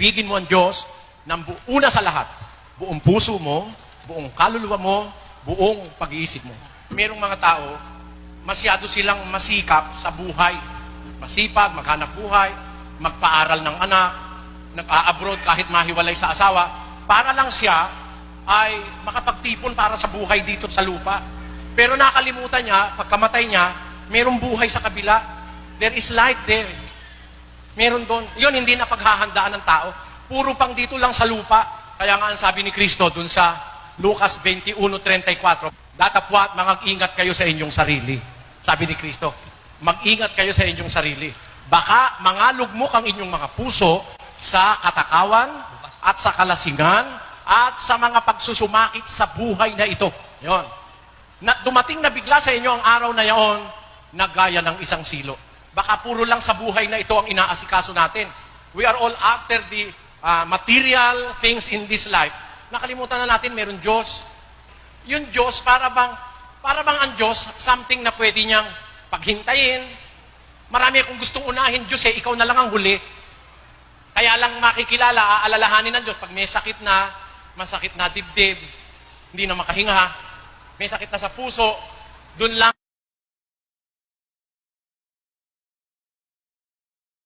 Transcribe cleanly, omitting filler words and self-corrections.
ibigin mo ang Diyos ng una sa lahat. Buong puso mo, buong kaluluwa mo, buong pag-iisip mo. Merong mga tao, masyado silang masikap sa buhay. Masipag, maghanap buhay, magpaaral ng anak, nag-a-abroad kahit mahiwalay sa asawa, para lang siya ay makapagtipon para sa buhay dito sa lupa. Pero nakalimutan niya, pagkamatay niya, merong buhay sa kabila. There is life there. Meron doon. Yun, hindi na paghahandaan ng tao. Puro pang dito lang sa lupa. Kaya nga ang sabi ni Kristo dun sa Lucas 21:34, datapwat, mag-ingat kayo sa inyong sarili. Sabi ni Kristo, mag-ingat kayo sa inyong sarili. Baka mangalugmok ang inyong mga puso sa katakawan at sa kalasingan at sa mga pagsusumakit sa buhay na ito. Yon. Dumating na bigla sa inyo ang araw na yon na gaya ng isang silo. Baka puro lang sa buhay na ito ang inaasikaso natin. We are all after the material things in this life. Nakalimutan na natin, meron Diyos. Yung Diyos, para bang ang Diyos, something na pwede niyang paghintayin. Marami akong gustong unahin, Diyos ikaw na lang ang huli. Kaya lang makikilala, aalalahanin ng Diyos, pag may sakit na, masakit na dibdib, hindi na makahinga, may sakit na sa puso, dun lang